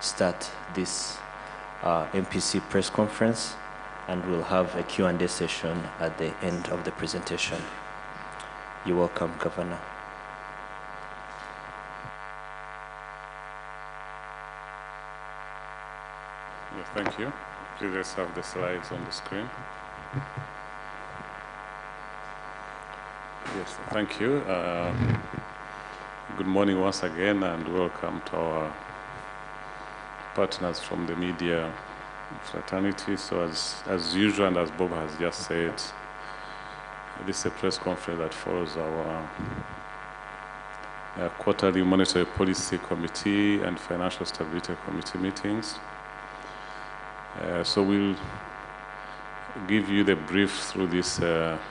start this MPC press conference, and we'll have a Q&A session at the end of the presentation. You're welcome, Governor. Yeah, thank you. Please let's have the slides on the screen. Yes, thank you. Good morning once again, and welcome to our partners from the media fraternity. So as usual, and as Bob has just said, this is a press conference that follows our quarterly Monetary Policy Committee and Financial Stability Committee meetings. So we'll give you the brief through this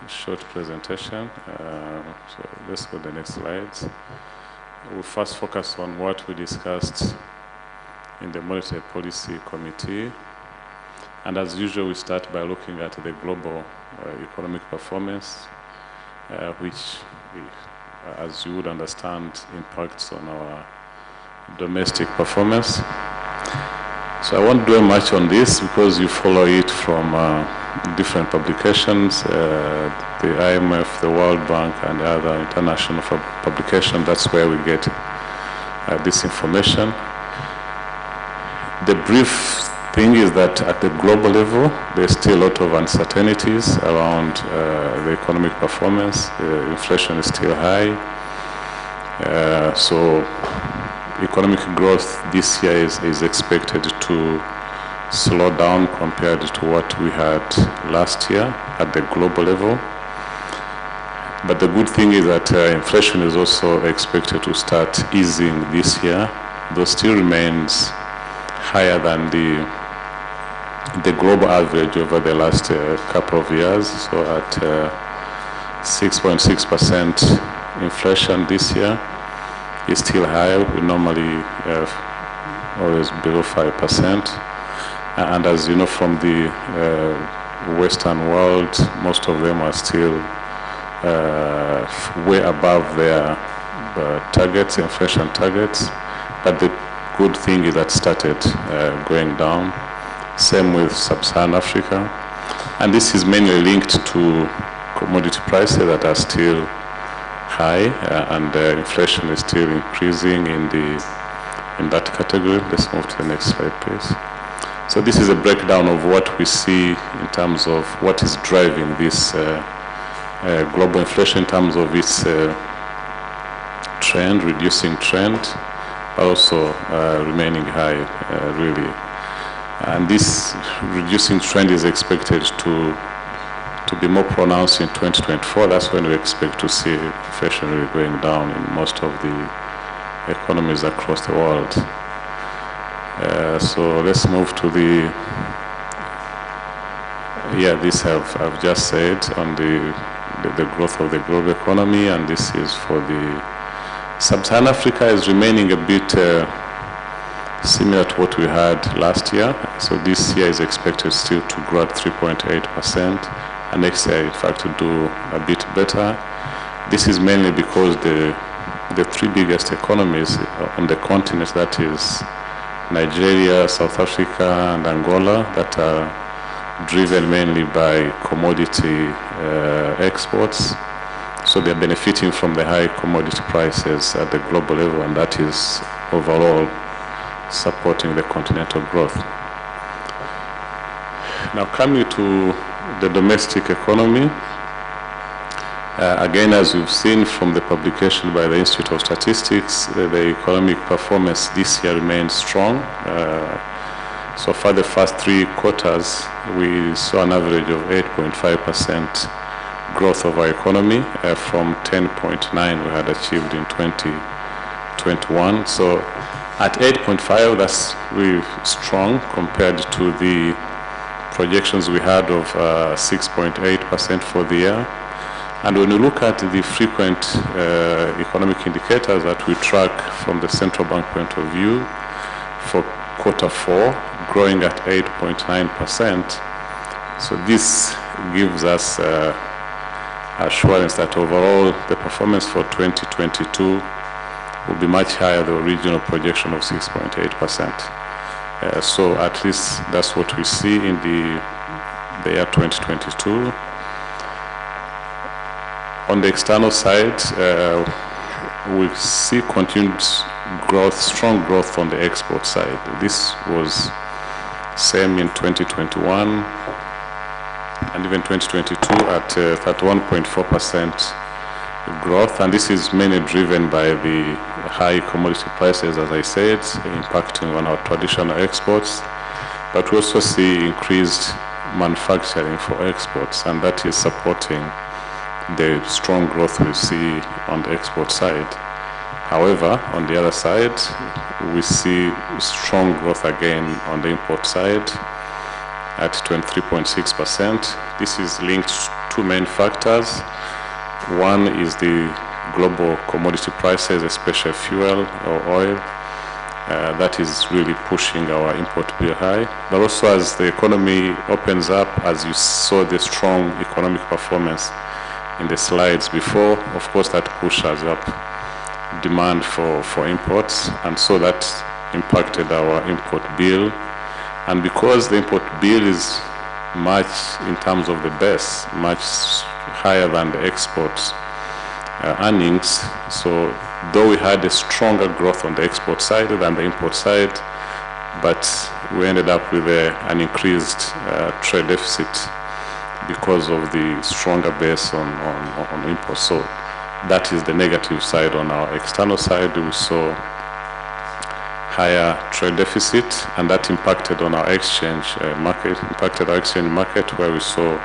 short presentation. So let's go to the next slides. We'll first focus on what we discussed in the Monetary Policy Committee. And as usual, we start by looking at the global economic performance, which, as you would understand, impacts on our domestic performance. So I won't dwell much on this because you follow it from different publications, the IMF, the World Bank, and other international publications. That's where we get this information. The brief thing is that at the global level, there's still a lot of uncertainties around the economic performance. Inflation is still high. So economic growth this year is expected to slow down compared to what we had last year at the global level. But the good thing is that inflation is also expected to start easing this year, though still remains higher than the global average over the last couple of years. So at 6.6% inflation this year is still high. We normally always below 5%. And as you know from the Western world, most of them are still way above their targets, inflation targets. But the good thing is that started going down. Same with Sub-Saharan Africa. And this is mainly linked to commodity prices that are still high, and inflation is still increasing in that category. Let's move to the next slide, please. So this is a breakdown of what we see in terms of what is driving this global inflation in terms of its trend, reducing trend, but also remaining high, really. And this reducing trend is expected to be more pronounced in 2024. That's when we expect to see inflation really going down in most of the economies across the world. So let's move to this I've just said on the growth of the global economy, and this is for the Sub-Saharan Africa is remaining a bit similar to what we had last year. So this year is expected still to grow at 3.8%, and next year, in fact, to do a bit better. This is mainly because the three biggest economies on the continent, that is Nigeria, South Africa, and Angola, that are driven mainly by commodity exports. So they're benefiting from the high commodity prices at the global level, and that is overall supporting the continental growth. Now coming to the domestic economy, again, as you've seen from the publication by the Institute of Statistics, the economic performance this year remains strong. So for the first 3 quarters, we saw an average of 8.5% growth of our economy from 10.9 we had achieved in 2021. So at 8.5, that's really strong compared to the projections we had of 6.8% for the year. And when you look at the frequent economic indicators that we track from the central bank point of view, for Q4, growing at 8.9%. So this gives us assurance that overall the performance for 2022 will be much higher than the original projection of 6.8%. So at least that's what we see in the year 2022. On the external side, we see continued growth, strong growth on the export side. This was same in 2021 and even 2022 at 31.4% growth, and this is mainly driven by the high commodity prices, as I said, impacting on our traditional exports. But we also see increased manufacturing for exports, and that is supporting the strong growth we see on the export side. However, on the other side, we see strong growth again on the import side at 23.6%. This is linked to two main factors. One is the global commodity prices, especially fuel or oil. That is really pushing our import bill high. But also as the economy opens up, as you saw the strong economic performance in the slides before, of course that pushes up demand for imports, and so that impacted our import bill. And because the import bill is much, in terms of the base, much higher than the exports earnings, so though we had a stronger growth on the export side than the import side, but we ended up with an increased trade deficit because of the stronger base on imports. So that is the negative side. On our external side, we saw higher trade deficit, and that impacted on our exchange market, where we saw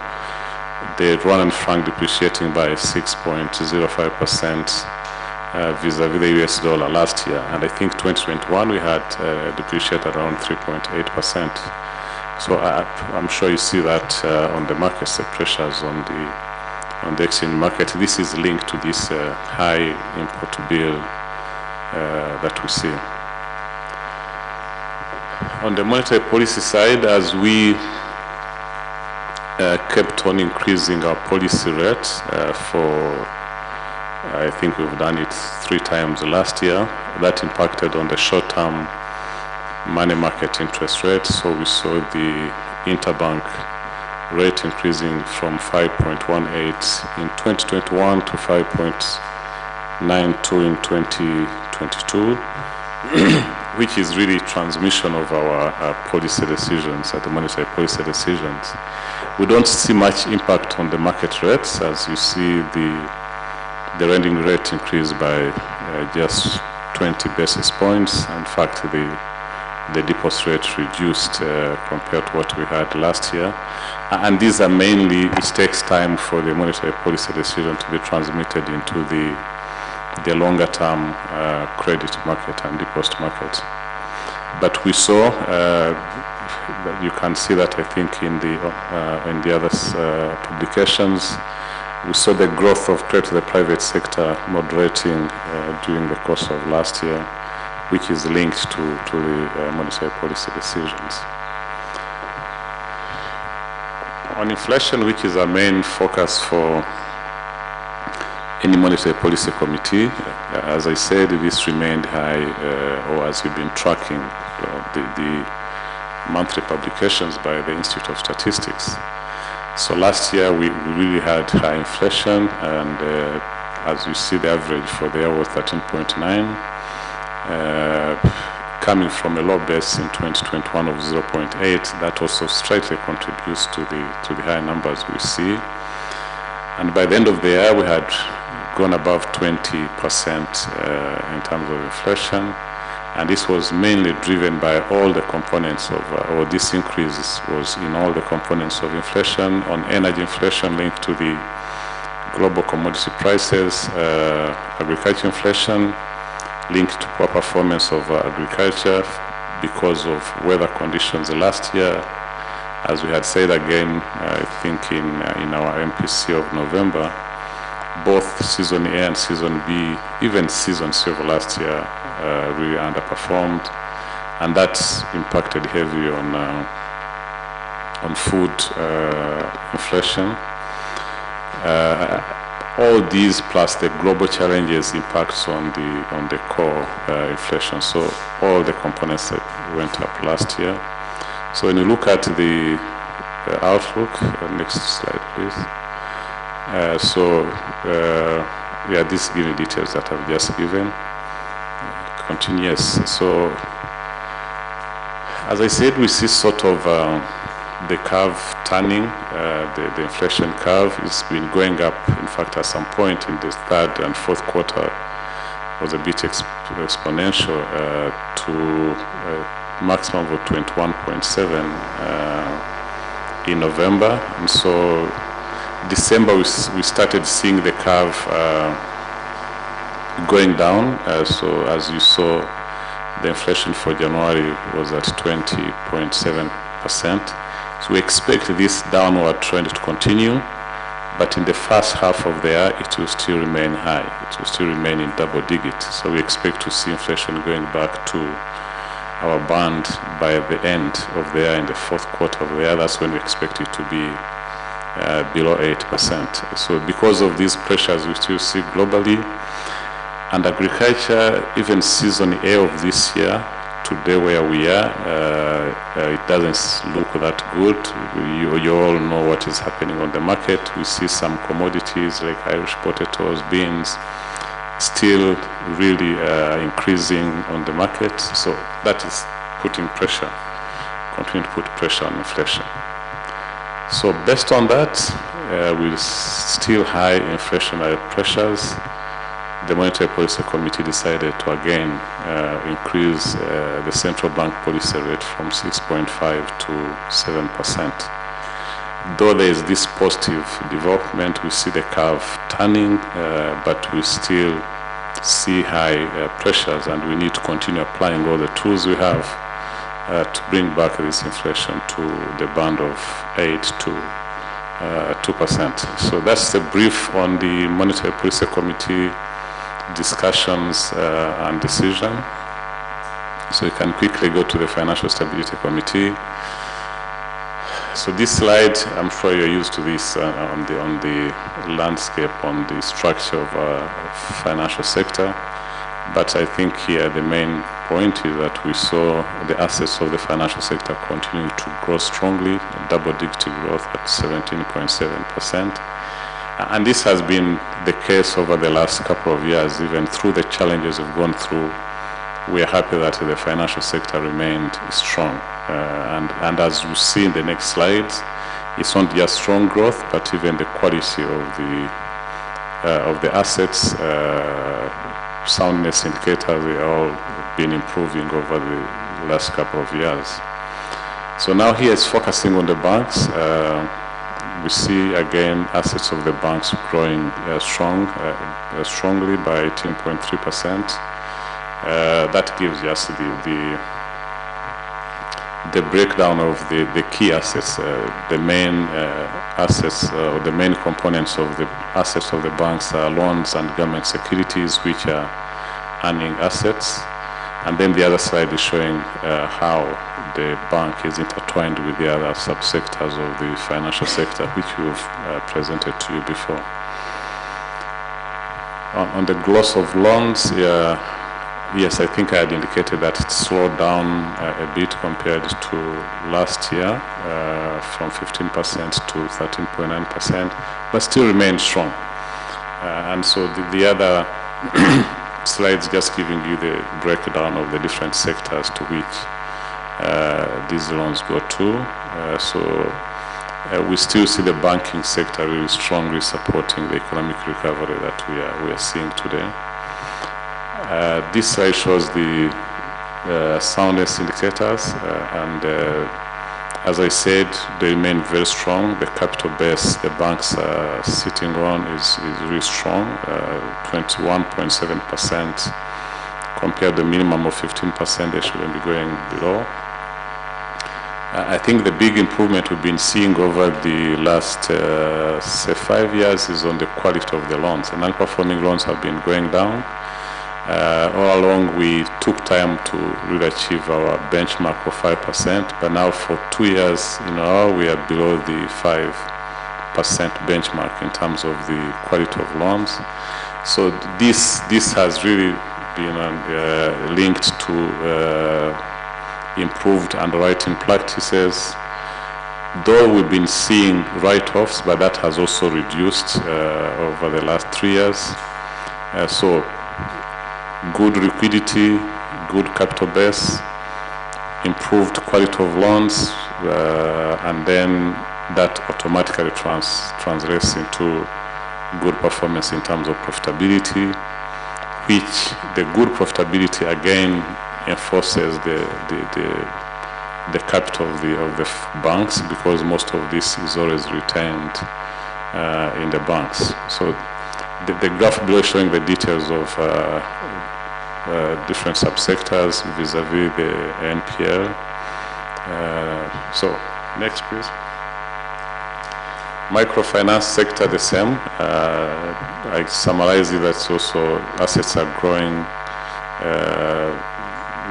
the Rwandan franc depreciating by 6.05% vis-a-vis the US dollar last year. And I think 2021 we had depreciated around 3.8%. So I'm sure you see that on the markets, the pressures on the exchange market. This is linked to this high import bill that we see. On the monetary policy side, as we kept on increasing our policy rate I think we've done it 3 times last year. That impacted on the short-term money market interest rate. So we saw the interbank rate increasing from 5.18 in 2021 to 5.92 in 2022, which is really transmission of our policy decisions, the monetary policy decisions. We don't see much impact on the market rates, as you see the lending rate increased by just 20 basis points. In fact, the deposit rate reduced compared to what we had last year. And these are mainly, it takes time for the monetary policy decision to be transmitted into the longer term credit market and deposit market. But we saw, you can see that I think in the other publications, we saw the growth of credit to the private sector moderating during the course of last year, which is linked to the monetary policy decisions. On inflation, which is our main focus for any monetary policy committee, as I said, this remained high, or as you've been tracking the monthly publications by the Institute of Statistics. So last year we really had high inflation, and as you see, the average for the year was 13.9, coming from a low base in 2021 of 0.8. That also slightly contributes to the high numbers we see. And by the end of the year, we had gone above 20% in terms of inflation. And this was mainly driven by all the components of, or this increase was in all the components of inflation. On energy inflation linked to the global commodity prices, agriculture inflation linked to poor performance of agriculture because of weather conditions last year. As we had said again, I think in our MPC of November, both season A and season B, even season C of last year, really underperformed, and that's impacted heavily on food inflation. all these plus the global challenges impacts on the core inflation. So all the components that went up last year. So when you look at the outlook, next slide please. Yeah, this giving details that I've just given. Continuous. So as I said, we see sort of the curve turning. The inflation curve has been going up. In fact, at some point in the third and fourth quarter was a bit exponential to a maximum of 21.7 in November. And so December we started seeing the curve going down. So as you saw, the inflation for January was at 20.7%. So we expect this downward trend to continue, but in the first half of the year, it will still remain high. It will still remain in double digits. So we expect to see inflation going back to our band by the end of the year, in the fourth quarter of the year. That's when we expect it to be below 8%. So because of these pressures we still see globally, and agriculture, even season A of this year, today where we are, it doesn't look that good. You all know what is happening on the market. We see some commodities like Irish potatoes, beans, still really increasing on the market. So that is putting pressure, continuing to put pressure on inflation. So based on that, with still high inflationary pressures, the Monetary Policy Committee decided to again increase the central bank policy rate from 6.5 to 7%. Though there is this positive development, we see the curve turning, but we still see high pressures, and we need to continue applying all the tools we have to bring back this inflation to the band of 8 to 2%. So that's the brief on the Monetary Policy Committee discussions and decision. So you can quickly go to the Financial Stability Committee. So this slide, I'm sure you're used to this on the landscape, on the structure of financial sector. But I think here the main point is that we saw the assets of the financial sector continuing to grow strongly, double-digit growth at 17.7%. And this has been the case over the last couple of years. Even through the challenges we've gone through, we are happy that the financial sector remained strong. And as you see in the next slides, it's not just strong growth, but even the quality of the assets, soundness indicators, they all been improving over the last couple of years. So now here it's focusing on the banks. We see again assets of the banks growing strongly by 18.3%. That gives us the breakdown of the key assets, the main assets, the main components of the assets of the banks are loans and government securities, which are earning assets. And then the other slide is showing how the bank is intertwined with the other subsectors of the financial sector, which we've presented to you before. On the growth of loans, yes, I think I had indicated that it slowed down a bit compared to last year, from 15% to 13.9%, but still remains strong. And so the other slides just giving you the breakdown of the different sectors to which these loans go to. We still see the banking sector really strongly supporting the economic recovery that we are seeing today. This slide shows the soundness indicators, and as I said, they remain very strong. The capital base the banks are sitting on is really strong, 21.7%. Compared to the minimum of 15%, they shouldn't be going below. I think the big improvement we've been seeing over the last, say, 5 years is on the quality of the loans. And non-performing loans have been going down. All along, we took time to really achieve our benchmark of 5%, but now for 2 years in a row, we are below the 5% benchmark in terms of the quality of loans. So this has really been linked to improved underwriting practices. Though we've been seeing write-offs, but that has also reduced over the last 3 years. So good liquidity, good capital base, improved quality of loans, and then that automatically translates into good performance in terms of profitability, which the good profitability again enforces the capital of the banks, because most of this is always retained in the banks. So the graph below showing the details of different subsectors vis-a-vis the NPL. So next, please. Microfinance sector, the same. I summarize it, that's also assets are growing,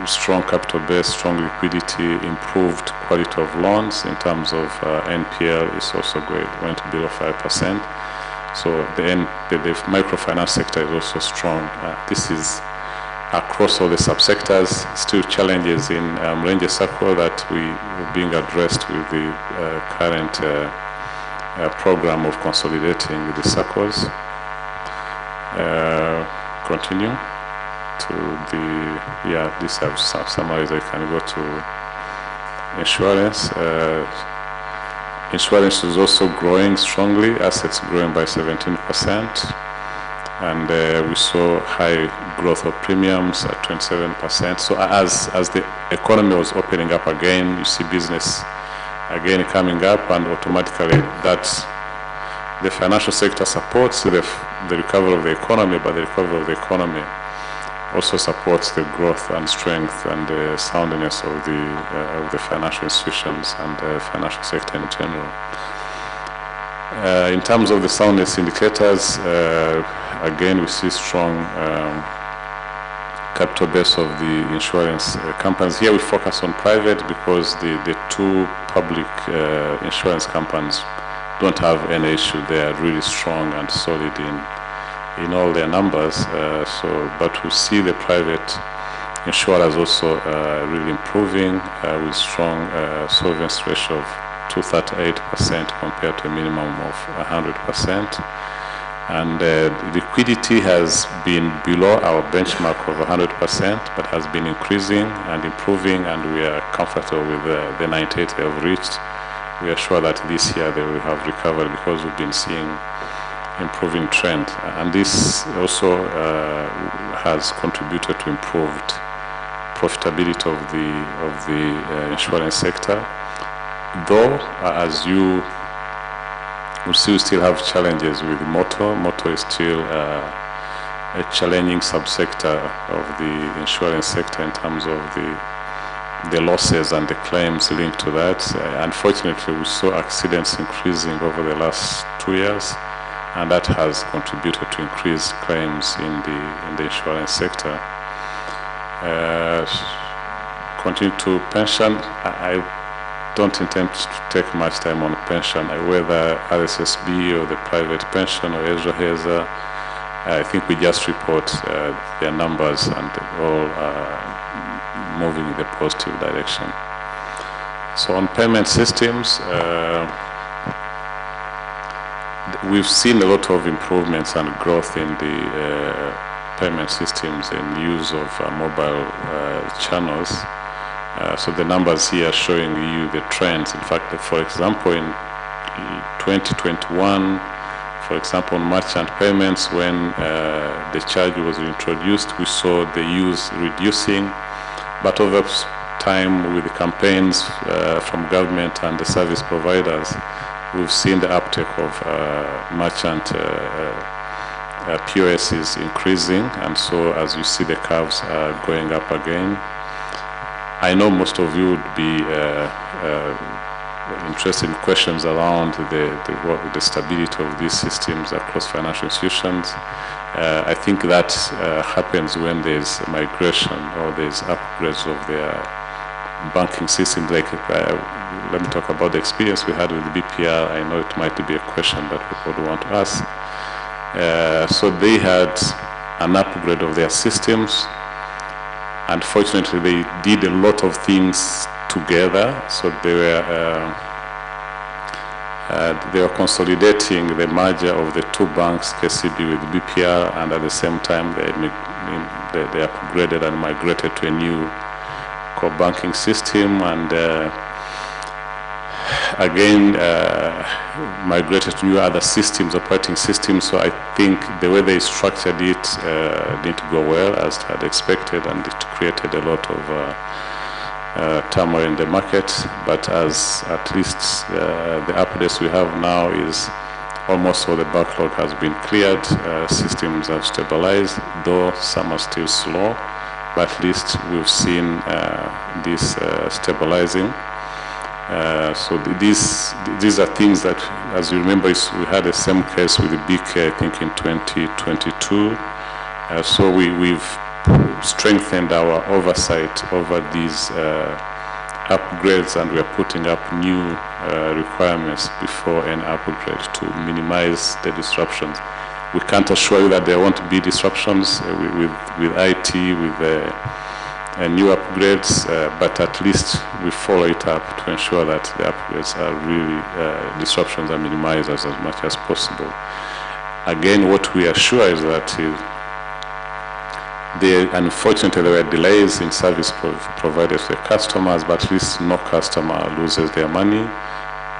strong capital base, strong liquidity, improved quality of loans. In terms of NPL, is also great, went below 5%. So the microfinance sector is also strong. This is across all the subsectors. Still challenges in Mlenje Circle that we are being addressed with the current program of consolidating the circles. Continue to this have summarized. I can go to insurance. Insurance is also growing strongly, assets growing by 17%. And we saw high growth of premiums at 27%. So as the economy was opening up again, you see business again coming up, and automatically that the financial sector supports the recovery of the economy, but the recovery of the economy also supports the growth and strength and the soundness of the financial institutions and the financial sector in general. In terms of the soundness indicators, again we see strong capital base of the insurance companies. Here we focus on private because the two public insurance companies don't have any issue. They are really strong and solid in all their numbers. But we see the private insurers also really improving with strong solvency ratio of 238% compared to a minimum of 100%. And liquidity has been below our benchmark of 100%, but has been increasing and improving, and we are comfortable with the 98 they have reached. We are sure that this year they will have recovered because we've been seeing improving trend. And this also has contributed to improved profitability of the insurance sector. Though, as you will see, we still have challenges with motor. Motor is still a challenging subsector of the insurance sector in terms of the losses and the claims linked to that. Unfortunately, we saw accidents increasing over the last 2 years, and that has contributed to increased claims in the insurance sector. Continue to pension. I don't intend to take much time on pension, whether RSSB or the private pension or Ejo. I think we just report their numbers, and all moving in the positive direction. So on payment systems, we've seen a lot of improvements and growth in the payment systems and use of mobile channels. So the numbers here showing you the trends. In fact, for example, in 2021, for example, on merchant payments, when the charge was introduced, we saw the use reducing. But over time, with the campaigns from government and the service providers, we've seen the uptake of merchant POS is increasing. And so as you see, the curves are going up again. I know most of you would be interested in questions around the stability of these systems across financial institutions. I think that happens when there's migration or there's upgrades of their banking systems. Like, let me talk about the experience we had with BPR. I know it might be a question that people would want to ask. So they had an upgrade of their systems. Unfortunately, they did a lot of things together. So they were consolidating the merger of the two banks, KCB with BPR, and at the same time they upgraded and migrated to a new core banking system, and again migrated to new other systems, operating systems. So I think the way they structured it didn't go well as had expected, and it created a lot of turmoil in the market. But as at least the updates we have now is almost all the backlog has been cleared, systems have stabilized, though some are still slow, but at least we've seen this stabilizing. So these are things that, as you remember, we had the same case with the BK, I think, in 2022. So we've strengthened our oversight over these upgrades, and we are putting up new requirements before an upgrade to minimize the disruptions. We can't assure you that there won't be disruptions with IT, with new upgrades, but at least we follow it up to ensure that the upgrades are really, disruptions are minimized as much as possible. Again, what we are sure is that unfortunately there were delays in service provided to the customers, but at least no customer loses their money,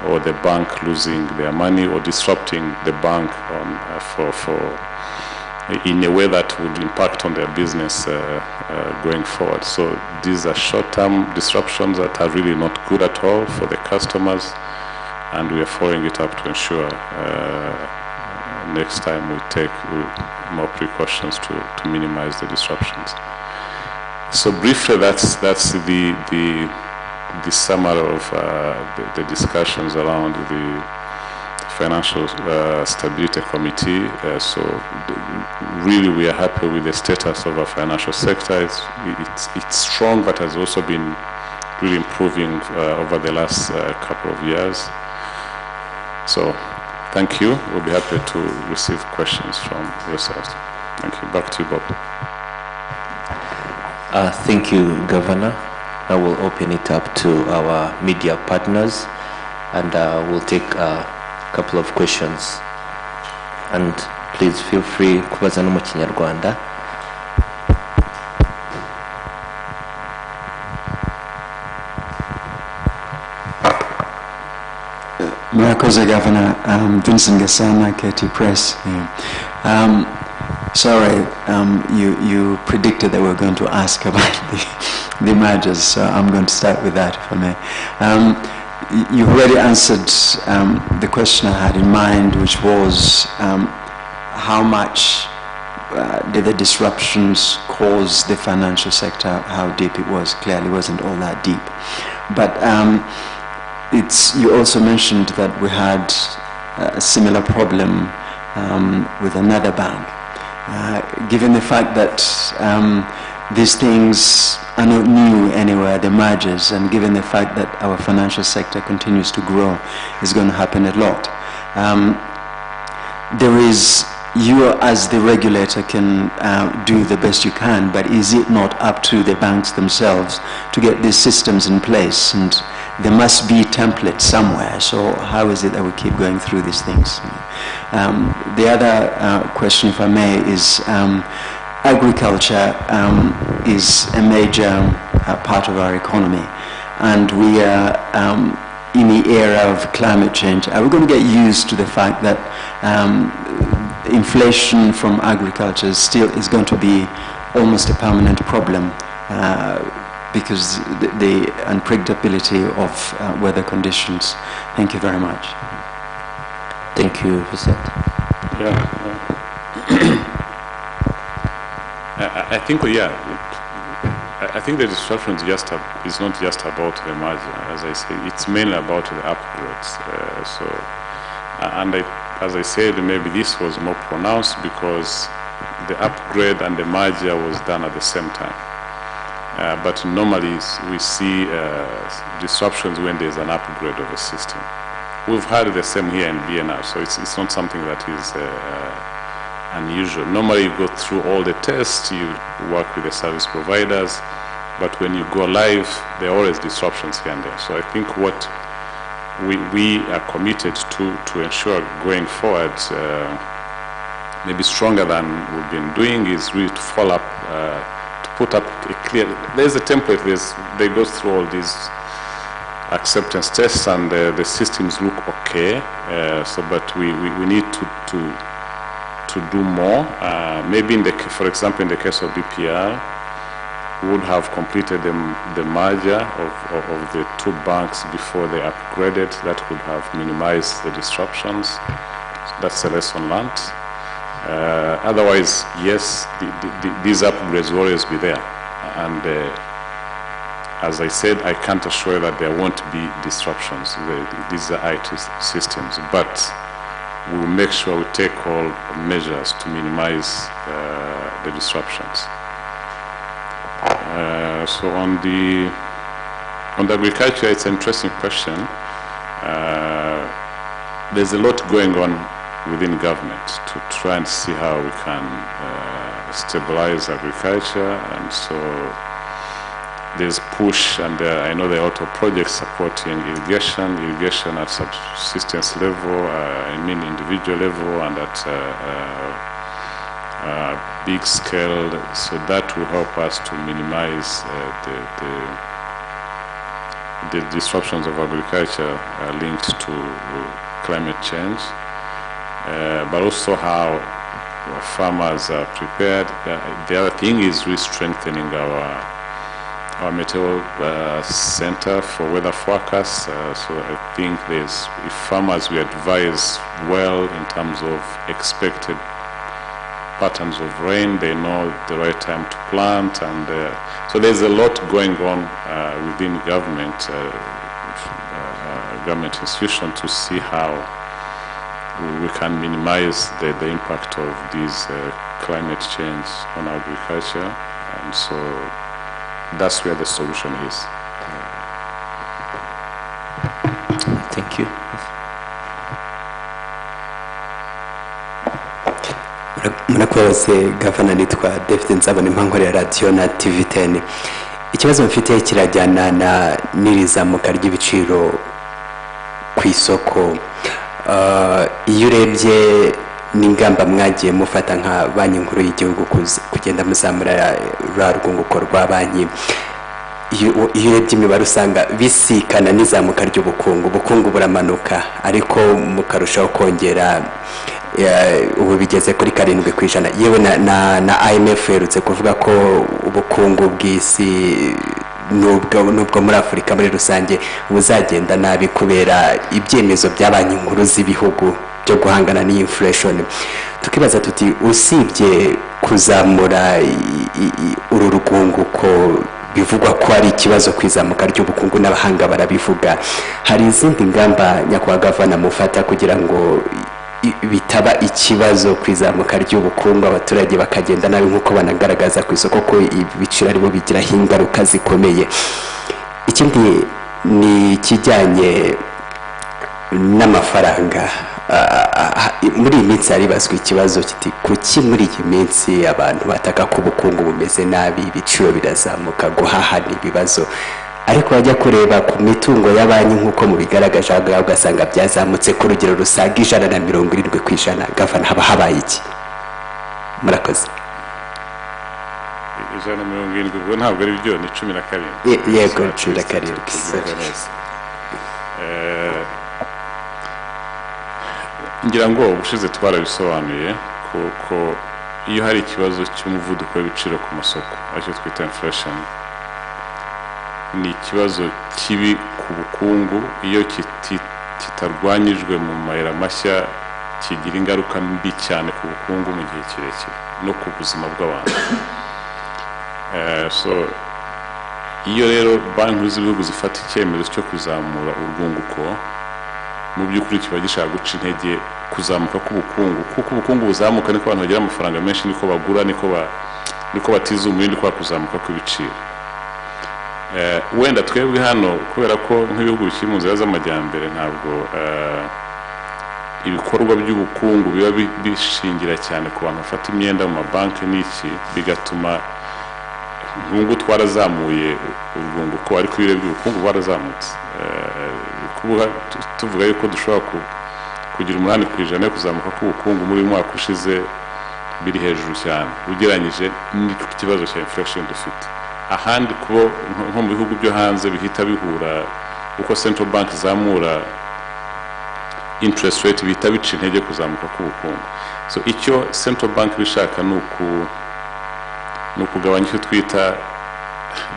or the bank losing their money, or disrupting the bank in a way that would impact on their business going forward. So these are short-term disruptions that are really not good at all for the customers, and we are following it up to ensure next time we take more precautions to minimize the disruptions. So briefly, that's the summary of the discussions around the Financial Stability Committee. So really we are happy with the status of our financial sector. It's strong, but has also been really improving over the last couple of years. So thank you. We'll be happy to receive questions from yourselves. Thank you. Back to you, Bob. Thank you, Governor. I will open it up to our media partners, and we'll take a couple of questions. And please feel free kubaza no mu Kinyarwanda. Murakoze, Governor. Vincent Gasana, KT Press. Sorry, you predicted that we were going to ask about the mergers, so I'm going to start with that, if I may. You've already answered the question I had in mind, which was how much did the disruptions cause the financial sector, how deep it was. Clearly wasn't all that deep. But you also mentioned that we had a similar problem with another bank. Given the fact that these things are not new anywhere, the mergers, and given the fact that our financial sector continues to grow, is going to happen a lot. You as the regulator can do the best you can, but is it not up to the banks themselves to get these systems in place? And there must be templates somewhere, so how is it that we keep going through these things? The other question, if I may, is agriculture is a major part of our economy, and we are in the era of climate change. Are we going to get used to the fact that inflation from agriculture is going to be almost a permanent problem because the unpredictability of weather conditions? Thank you very much. Thank you, Vincent. Yeah. I think the disruption is not just about the merger. As I say, it's mainly about the upgrades. As I said, maybe this was more pronounced because the upgrade and the merger was done at the same time. but normally we see disruptions when there's an upgrade of a system. We've had the same here in BNR, so it's not something that is unusual. Normally you go through all the tests, you work with the service providers, but when you go live, there are always disruptions here and there. So I think what we are committed to ensure going forward, maybe stronger than we've been doing, is really to follow up, to put up a clear, there's a template, they go through all these acceptance tests, and the systems look okay. But we need to do more. Maybe for example, in the case of BPR, we would have completed the merger of the two banks before they upgraded. That would have minimized the disruptions. That's a lesson learned. Otherwise, yes, these upgrades will always be there. And as I said, I can't assure that there won't be disruptions. These are IT systems, but we will make sure we take all measures to minimize the disruptions. So on the agriculture, it's an interesting question. There's a lot going on within government to try and see how we can stabilize agriculture, and so there's push, and I know there are a lot of projects supporting irrigation at subsistence level, individual level, and at big scale. So that will help us to minimize the disruptions of agriculture linked to climate change, but also how farmers are prepared. The other thing is really strengthening our Meteo Center for weather forecasts. So I think if farmers we advise well in terms of expected patterns of rain, they know the right time to plant, and so there's a lot going on within government institutions to see how we can minimize the impact of these climate change on agriculture, and so that's where the solution is. Thank you. Murakoze Gavana, nitwa David Nzabona, impangore ya radio na TV 10. Ikibazo mfite kirajyana n'irizamuka ry'ibiciro ku isoko. Iyo urebye n'ingamba mwagiye mufata nka banki nkuru y'igihugu kugenda muzamura rwunguko rwa banki, iyo urebye imibare usanga bisikana n'izamuka ry'ubukungu buramanuka, ariko mukarushaho kongera, ubu bigeze kuri 7%. yewe na IMF yerutse kuvuga ko ubukungu bw'isi nubwo muri Afurika muri rusange buzagenda nabi kubera ibyemezo bya banki nkuru z'ibihugu byo guhangana n'inflation. Tukibaza tuti, usibye kuzamura uru rwunguko bivugwa ko ari ikibazo kwizamuka ry'ubukungu, n'abahanga barabivuga, hari izindi ngamba nyakubahwa Gavana mufata kugira ngo bitaba ikibazo kwizamuka ry'ubukungu, abaturage bakagenda nabi nk'uko banagaragaza ku isoko ko ibiciro aribo bigiraho ingaruka zikomeye? Ikindi ni kijyanye n'amafaranga. Muri iyi minsi haribazwa ikibazo kiti, kuki muri iyi minsi abantu bataka ko ubukungu bumeze nabi, ibiciro birazamuka, guhaha n'ibibazo, ariko bajya kureba ku mitungo ya banki nk'uko mubigaragaje ugasanga byazamutse ku rugero rusaga 170%. Gavana, haba habaye iki? Murakoze. 170 ubwo ntabwo ari byo, ni 17. Yego, 17. ngira ngo ubushize twarabisobanuye ko iyo hari ikibazo cy'umuvuduko w'ibiciro ku masoko, aricyo twita inflation, ni ikibazo kibi ku bukungu. Iyo kitarwanyijwe mu mayira mashya, kigira ingaruka mbi cyane ku bukungu mu gihe kirekire no ku buzima bw'abantu. So iyo rero banki z'ibihugu zifata icyemezo cyo kuzamura urwunguko, mu by'ukuri kiba gishaka guca intege kuzamuka k'ubukungu, kuko ubukungu buzamuka niko abantu bagira amafaranga menshi, niko bagura, niko batiza umurindi kwa kuzamuka kw'ibiciro. wenda twebwe hano kubera ko nk'ibihugu bikiri mu nzira z'amajyambere ntabwo ibikorwa by'ubukungu biba bishingira cyane ku bantu bafata imyenda mu mabanki n'iki bigatuma nk'ubu twarazamuye urwunguko ariko ibiro by'ubukungu bwarazamutse tuvuga yuko dushobora kugira 8% yo kuzamuka k'ubukungu muri mwaka ushize biri hejuru cyane ugereranyije n'ikibazo cya inflation dufite ahandi kubo nko mu bihugu byo hanze bihita bihura uko central bank zamura interest rate bihita bica intege kuzamuka k'ubukungu. So icyo central bank bishaka ni ukugabanya icyo twita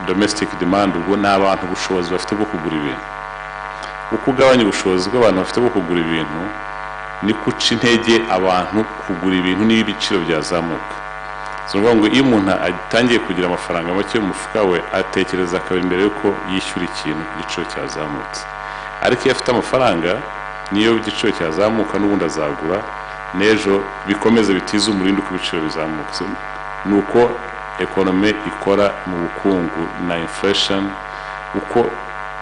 domestic demand, ubwo n'abantu bushobozi bafite bwo kugura ibintu. Uko ugabanya ubushobozi bw'abantu bafite bwo kugura ibintu ni kuca intege abantu kugura ibintu n'ibiciro byazamuka. So ngo iyo umuntu atangiye kugira amafaranga make mu mufuka we atekereza akaba imbere yuko yishyura ikintu igiciro cyazamutse, ariko iyo afite amafaranga niyo igiciro cyazamuka n'ubundi azagura n'ejo bikomeze bitiza umurindi uko ibiciro bizamuka. So nuko economy ikora mu bukungu na inflation, uko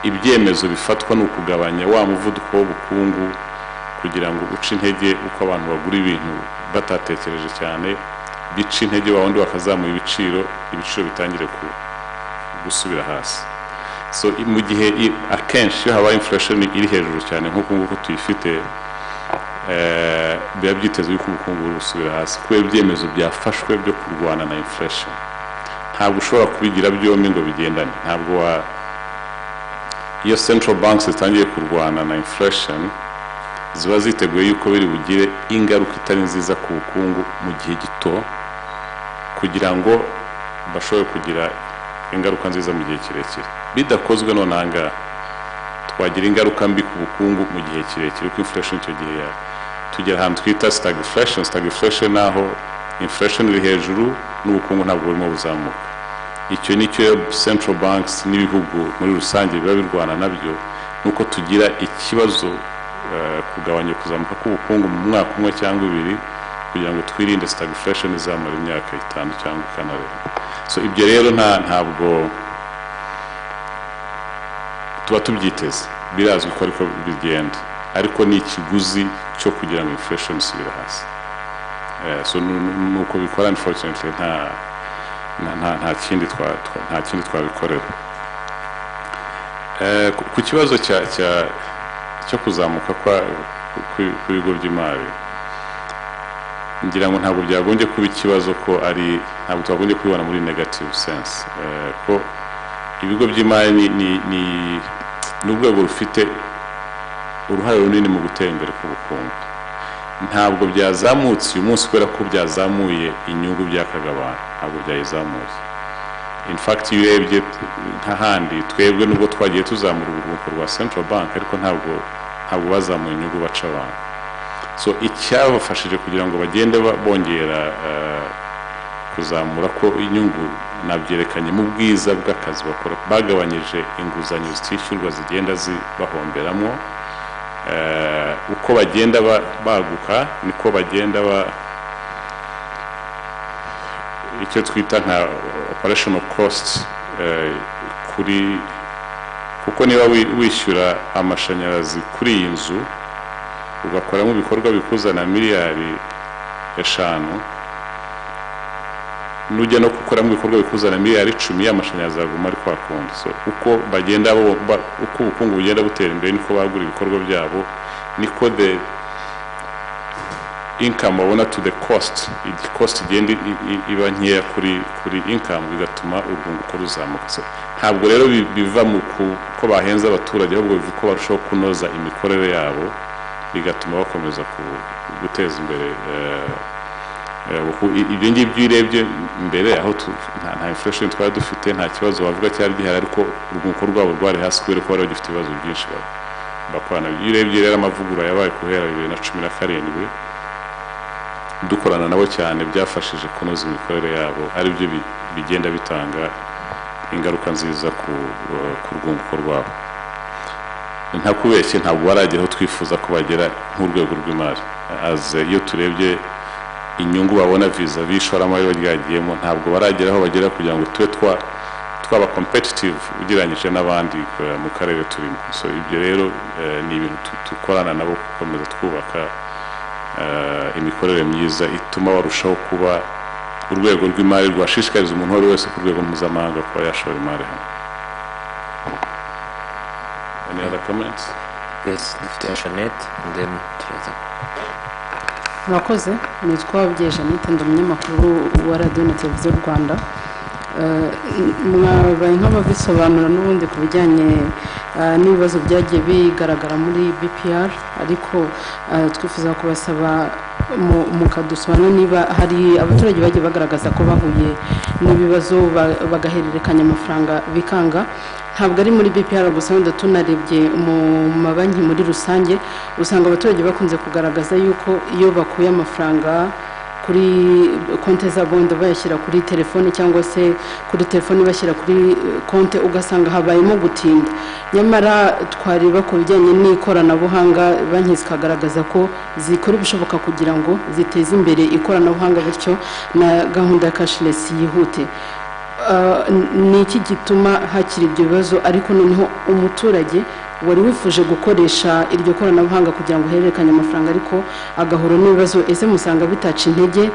ibyemezo bifatwa n'ukugabanya wa muvuduko w'ubukungu kugira ngo uce intege uko abantu bagura ibintu batatekereje cyane, bica intege bawundi bakazamuye ibiciro bitangire gusubira hasi. So mu gihe akenshi haba inflation iri hejuru cyane nk'uko nguko tuyifite, biba byitezwe yuko ubukungu buri gusubira hasi kuko ibyemezo byafashwe byo kurwana na inflation. Ntabwo ushobora kubigira byombi ngo bigendane. Ntabwo iyo central banks zitangiye kurwana na inflation ziba ziteguye yuko biri bugire ingaruka itari nziza ku bukungu mu gihe gito kugira ngo bashobore kugira ingaruka nziza mu gihe kirekire. Bidakozwe nonanga twagira ingaruka mbi ku bukungu mu gihe kirekire kuko inflation icyo gihe tugera ahantu twita stagflation naho inflation iri hejuru n'ubukungu ntabwo burimo buzamuka. Icyo nicyo central banks n'ibihugu muri rusange biba birwana nabyo, nuko tugira ikibazo kugabanya kuzamuka k'ubukungu mu mwaka umwe cyangwa ibiri kugira ngo twirinde stagflation izamara imyaka 5 cyangwa 4. So ibyo rero ntabwo tuba tubyiteze, birazwi ko ariko bigenda, ariko ni ikiguzi cyo kugira ngo inflation isubire hasi. So nuko bikora unfortunately nta kindi twabikorera. Ku kibazo cyo kuzamuka kw'ibigo by'imari, ngira ngo ntabwo byagombye kuba ikibazo ko ntabwo twagombye kubibona muri negative sense, ko ibigo by'imari ni urwego rufite uruhare runini mu gutera imbere k'ubukungu. Ntabwo byazamutse uyu munsi kubera ko byazamuye inyungu byakagabana, ntabwo byayizamuye. In fact iyo urebye nk'ahandi twebwe nubwo twagiye tuzamura urwunguko rwa central bank ariko ntabwo bazamuye inyungu baca abantu. So icyabafashije kugira ngo bagende bongera kuzamura ko inyungu nabyerekanye mu bwiza bw'akazi bakora, bagabanyije inguzanyo zitishyurwa zigenda bahomberamo. Uko bagenda baguka niko bagenda icyo twita nka operational costs kuko niba wishyura amashanyarazi kuri iyi nzu ugakoramo ibikorwa bikuzana miliyari 5, nujya no gukoramo ibikorwa bikuzana miliyari 10 y'amashanyarazi aguma ari kwa kundi. So uko bagenda uko ubukungu bugenda butera imbere niko bagura ibikorwa byabo, niko the income babona to the cost igenda iba nkeya kuri income, bigatuma urwunguko ruzamuka. So ntabwo rero biva mu ko bahenza abaturage, ahubwo biva ko barushaho kunoza imikorere yabo, bigatuma bakomeza guteza imbere ibyo ngibyo urebye mbere aho nta inflation twari dufite, nta kibazo bavuga cyari gihari, ariko urwunguko rwabo rwari hasi kubera ko bari bagifite ibibazo byinshi bakorana. Iyo urebye rero amavugurura yabaye guhera 2017 dukorana nabo cyane, byafashije kunoza imikorere yabo, ari byo bigenda bitanga ingaruka nziza ku rwunguko rwabo. Ntakubeshye ntabwo barageraho twifuza ko bagera nk'urwego rw'imari. Iyo turebye inyungu babona vis-a-vis ishoramari baryagiyemo, ntabwo barageraho bagera kugira ngo tube twaba competitive ugereranyije n'abandi mu karere turimo. So ibyo rero ni ibintu dukorana nabo gukomeza twubaka imikorere myiza ituma barushaho kuba urwego rw'imari rwashishikariza umuntu wari wese ku rwego mpuzamahanga kuba yashora imari hano. Any other comments? Yes, Jeanette, and then Teresa. Murakoze, nitwa Jeanette, ndi umunyamakuru wa Radio na Televiziyo Rwanda. Mwabaye nk'ababisobanura n'ubundi ku bijyanye n'ibibazo byagiye bigaragara muri BPR, ariko twifuza kubasaba mukadusobanura niba hari abaturage bagiye bagaragaza ko bahuye n'ibibazo bagahererekanya amafaranga bikanga. Ntabwo ari muri BPR gusa, wenda tunarebye mu mabanki muri rusange usanga abaturage bakunze kugaragaza yuko iyo bakuye amafaranga kuri konti zabo wenda bayashyira kuri telefone cyangwa se kuri telefone bashyira kuri konti ugasanga habayemo gutinda. Nyamara twareba ku bijyanye n'ikoranabuhanga, banki zikagaragaza ko zikora ibishoboka kugira ngo ziteze imbere ikoranabuhanga bityo na gahunda ya cashless yihute. Ni iki gituma hakiri ibyo bibazo, ariko noneho umuturage wari wifuje gukoresha iryo koranabuhanga kugira ngo hererekanye amafaranga ariko agahura n'ibibazo? Ese musanga bitaca intege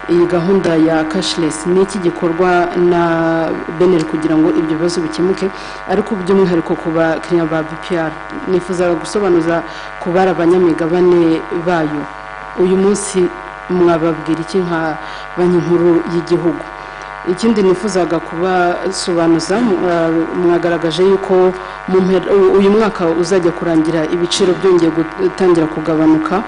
iyi gahunda ya cashless? Ni iki gikorwa na BNL kugira ngo ibyo bibazo bikemuke, ariko by'umwihariko ku bakiriya ba BPR nifuza gusobanuza ku bari abanyamigabane bayo uyu munsi mwababwira iki nka banki nkuru y'igihugu? Ikindi nifuzaga kubasobanuza, mwagaragaje yuko uyu mwaka uzajya kurangira ibiciro byongeye gutangira kugabanuka.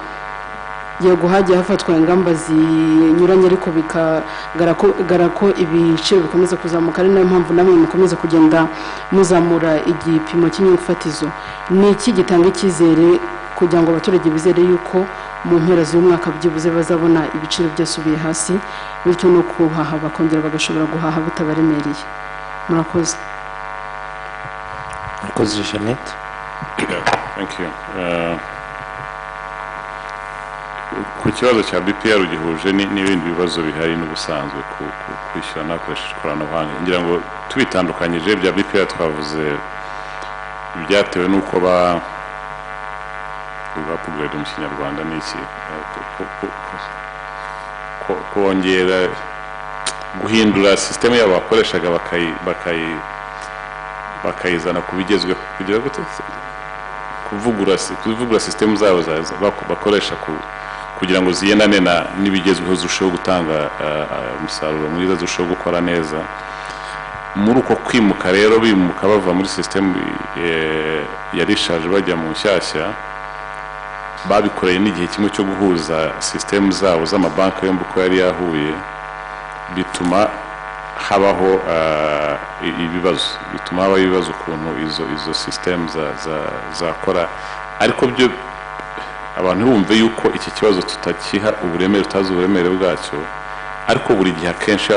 Yego hagiye hafatwa ingamba zinyuranye ariko bikagaragara ko ibiciro bikomeza kuzamuka, ari nayo mpamvu namwe mukomeza kugenda muzamura igipimo cy'inyungu-fatizo. Ni iki gitanga icyizere kugira ngo abaturage bizere yuko mu mpera z'umwaka byibuze bazabona ibiciro byasubiye hasi bityo no kuhaha bakongera bagashobora guhaha bitabaremereye? Murakoze. Murakoze Jeanette. Thank you. Ku kibazo cya BPR gihuje n'ibindi bibazo bihari n'ubusanzwe kwishyura nakoresheje ikoranabuhanga, ngira ngo tubitandukanyije bya BPR twavuze byatewe n'uko upgrade mu Kinyarwanda n'iki kongera guhindura system yabo bakoreshaga bakayizana kubigezwe kugira gute kuvugura system zabo bakoresha kugira ngo ziyenane n'ibigezweho zirushaho gutanga umusaruro mwiza, zirushaho gukora neza. Muri uko kwimuka rero bimuka bava muri system yarishaje bajya mu nshyashya, babikoreye n'igihe kimwe cyo guhuza system zabo z'amabanki yombi uko yari yahuye, bituma habaho ibibazo ukuntu izo system zakora. Ariko byo abantu bumve yuko iki kibazo tutakiha uburemere, utazi uburemere bwacyo, ariko buri gihe akenshi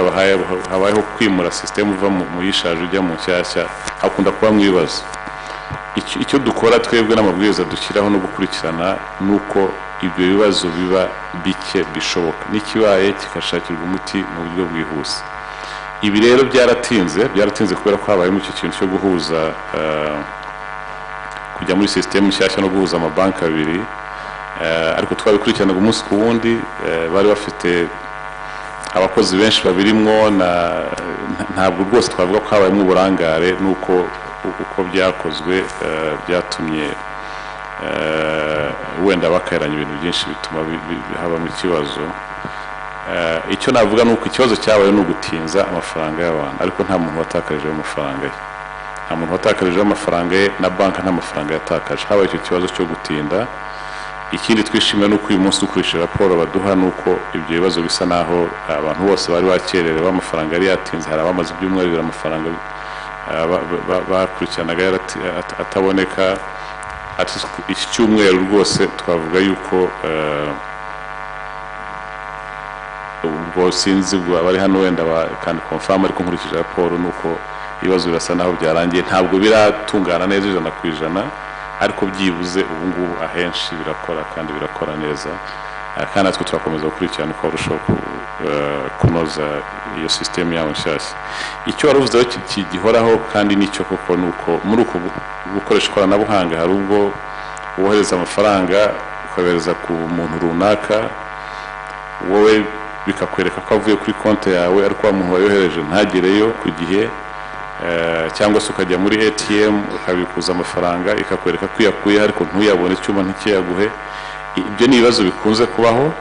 habayeho kwimura system uva mu yishaje ujya mu nshyashya, hakunda kuba mu bibazo. Icyo dukora twebwe n'amabwiriza dushyiraho no gukurikirana nuko ibyo bibazo biba bike bishoboka, n'ikibaye kikashakirwa umuti mu buryo bwihuse. Ibi rero byaratinze kubera ko habaye mu icyo kintu cyo guhuza kujya muri system nshyashya no guhuza amabanki abiri, ariko twabikurikiranaga umunsi ku wundi. Bari bafite abakozi benshi babirimwo, ntabwo rwose twavuga ko habayemo uburangare, nuko uko byakozwe byatumye wenda bakeranya ibintu byinshi bituma habamo ikibazo. Icyo navuga nuko ikibazo cyabaye no gutinza amafaranga y'abantu, ariko nta muntu watakaje amafaranga ye, nta muntu watakaje amafaranga ye, na banki nta mafaranga yatakaje. Habaye icyo kibazo cyo gutinda. Ikindi twishimiye nuko uyu munsi dukurikije raporo baduha nuko ibyo bibazo bisa naho abantu bose bari bakererewe, amafaranga yari yatinze. Hari abamaze ibyumweru bibiri amafaranga bakurikiranaga ataboneka. Iki cyumweru rwose twavuga yuko ubwo sinzi bari hano wenda kandi confirm, ariko nkurikije raporo nuko ibibazo birasa naho byarangiye. Ntabwo biratungana neza 100%, ariko byibuze ubu ngubu ahenshi birakora kandi birakora neza. kandi natwe turakomeza gukurikirana uko barushaho kunoza iyo system yabo nshyashya. Icyo waruvuzeho kigihoraho kandi nicyo koko nuko muri uko gukoresha ikoranabuhanga hari ubwo wohereza amafaranga ukohereza ku muntu runaka, wowe bikakwereka ko avuye kuri konti yawe ariko wa muntu wayohereje ntagereyo ku gihe, cyangwa se ukajya muri ATM ukabikuza amafaranga ikakwereka ko yakuye ariko ntuyabone, icyuma ntikiyaguhe. Ibyo ni ibibazo bikunze kubaho.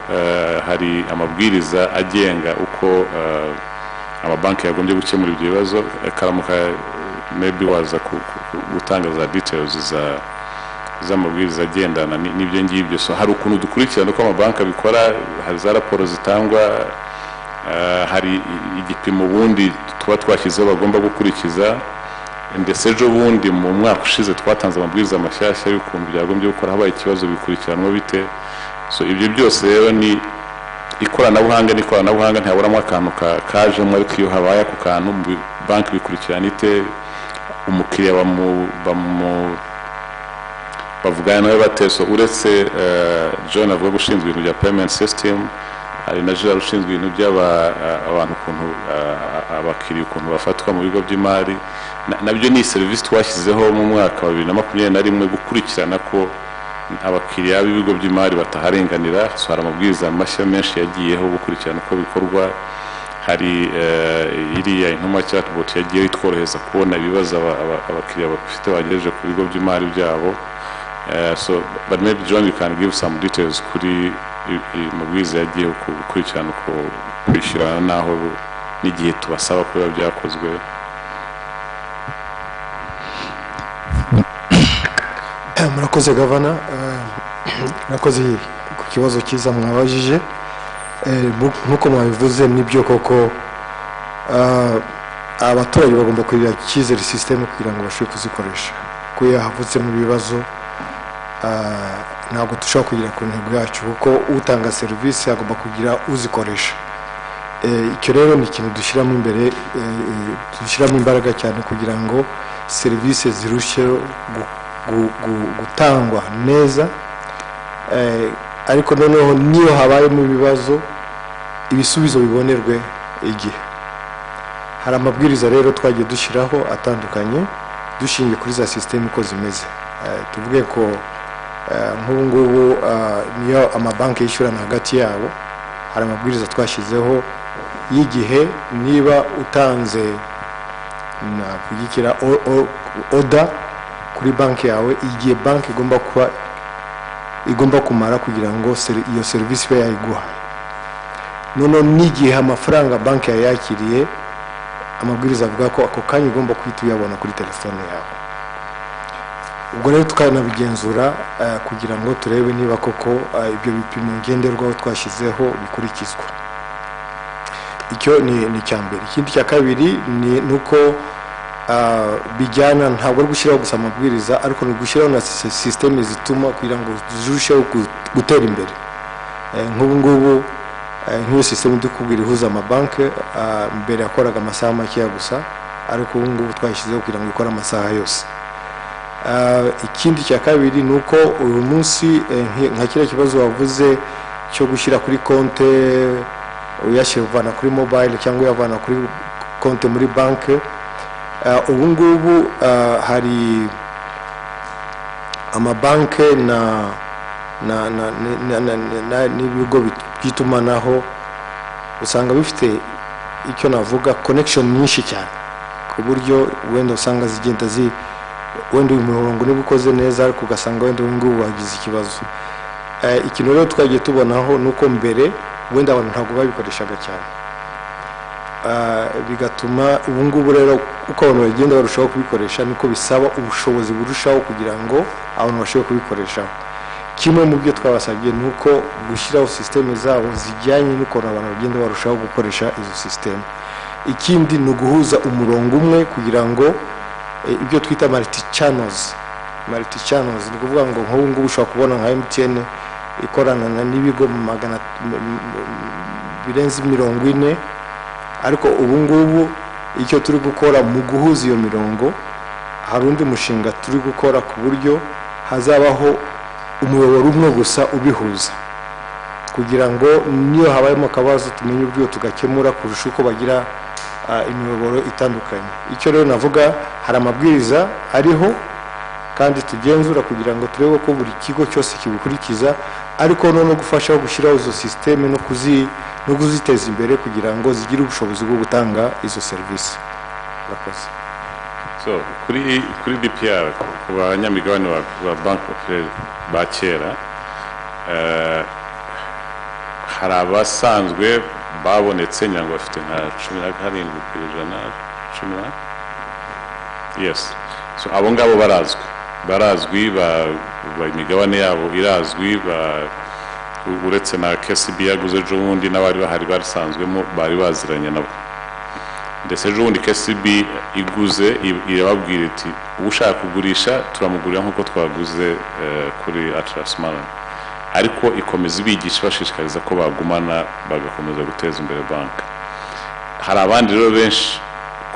Hari amabwiriza agenga uko amabanki yagombye gukemura ibyo bibazo. Karamuka maybe waza gutanga za details z'amabwiriza agendana n'ibyo ngibyo. So hari ukuntu dukurikirana uko amabanki abikora, hari za raporo zitangwa, hari igipimo bundi tuba twashyizeho bagomba gukurikiza, ndetse ejo bundi mu mwaka ushize twatanze amabwiriza mashyashya y'ukuntu byagombye gukora habaye ikibazo bikurikiranwa bite. So ibyo byose rero ni ikoranabuhanga, ntihaburamo akantu kajemo, ariko iyo habaye ako kantu banki bikurikirana ite, umukiriya bavugana nawe bateso. Uretse John avuga gushinzwe ibintu bya payment system, hari na Gerard ushinzwe ibintu by'abantu ukuntu abakiriya ukuntu bafatwa mu bigo by'imari. Nabyo ni service twashyizeho mu mwaka wa 2021 gukurikirana ko abakiriya b'ibigo by'imari bataharenganira. So hari amabwiriza mashya menshi yagiyeho gukurikirana uko bikorwa. Hari iriya intumwa chatbot yagiye itworoheza kubona ibibazo abakiriya bafite bagejeje ku bigo by'imari byabo. So but maybe John, you can give some details kuri amabwiriza yagiye gukurikirana uko kwishyurana naho n'igihe tubasaba ko byakozwe. Murakoze Governor, murakoze ku kibazo cyiza mwabajije. Nkuko mwabivuze nibyo koko, abaturage bagomba kugira icyizere system kugira ngo bashobore kuzikoresha. Ko yahavutse mu bibazo ntabwo dushobora kugira ku ntego yacu, kuko utanga serivisi agomba kugira uzikoresha. Icyo rero ni ikintu dushyiramo imbaraga cyane kugira ngo serivisi zirusheho gutangwa neza. Ariko noneho niyo habayemo ibibazo, ibisubizo bibonerwe igihe. Hari amabwiriza rero twagiye dushyiraho atandukanye dushingiye kuri za system uko zimeze. Tuvuge ko nk'ubu niyo amabanki yishyurana hagati yabo, hari amabwiriza twashyizeho y'igihe niba utanze navugikira order kuri banki yawe, igihe banki igomba kumara kugira ngo iyo serivisi ibe yayiguhaye. Noneho n'igihe amafaranga banki yayakiriye, amabwiriza avuga ko ako kanya ugomba kwita uyabona kuri telefone yawe. Ubwo rero tukanabigenzura kugira ngo turebe niba koko ibyo bipimo ngenderwaho twashyizeho bikurikizwa. Icyo ni cyambere. Ikindi cya kabiri ni nuko bijyana ntabwo ari gushyiraho gusa amabwiriza, ariko ni gushyiraho na system zituma kugira ngo zirusheho gutera imbere. Nk'ubu ngubu nk'iyo system dukubwira ihuza amabanki, mbere yakoraga amasaha makeya gusa, ariko ubu ngubu twashyizeho kugira ngo ikore amasaha yose. Ikindi cya kabiri ni uko uyu munsi nka kiriya kibazo wavuze cyo gushyira kuri konti, uyashyira uvana kuri mobile cyangwa uyavana kuri konti muri banki. Ubu ngubu hari amabanki n'ibigo by'itumanaho usanga bifite icyo navuga connection nyinshi cyane, ku buryo wenda usanga zigenda wenda umurongo niba ukoze neza, ariko ugasanga wenda ngubu wagize ikibazo. Ikintu rero twagiye tubonaho nuko mbere wenda abantu ntabwo babikoreshaga cyane, bigatuma ubu ngubu rero uko abantu bagenda barushaho kubikoresha niko bisaba ubushobozi burushaho kugira ngo abantu bashobore kubikoreshaho. Kimwe mu byo twabasabye nuko gushyiraho system zabo zijyanye n'ukuntu abantu bagenda barushaho gukoresha izo system. Ikindi ni uguhuza umurongo umwe kugira ngo ibyo twita multi channels, ni ukuvuga ngo nk'ubu ngubu ushobora kubona nka MTN ikorana n'ibigo birenze 40, ariko ubu ngubu icyo turi gukora mu guhuza iyo mirongo, hari undi mushinga turi gukora ku buryo hazabaho umuyoboro umwe gusa ubihuza. kugira ngo niyo habayemo akabazo tumenye uburyo tugakemura kurusha uko bagira imiyoboro itandukanye. Icyo rero navuga hari amabwiriza ariho kandi tugenzura kugira ngo turebe ko buri kigo cyose kibikurikiza, ariko no gufasha gushyiraho izo systeme no kuziteza imbere kugira ngo zigire ubushobozi bwo gutanga izo serivisi. Murakoze. So kuri BPR ku banyamigabane ba Bank Populaire ba kera, hari abasanzwe babonetse nyango bafite nka 17%, yes. So abo ngabo barazwi imigabane yabo irazwi, uretse na KCB yaguze ejo bundi n'abari bahari basanzwemo bari baziranye nabo, ndetse ejo bundi KCB iguze irababwira iti ushaka kugurisha turamugurira nk'uko twaguze kuri Atlas Mara, ariko ikomeza ibigisha bashishikariza ko bagumana bagakomeza guteza imbere banki. Hari abandi rero benshi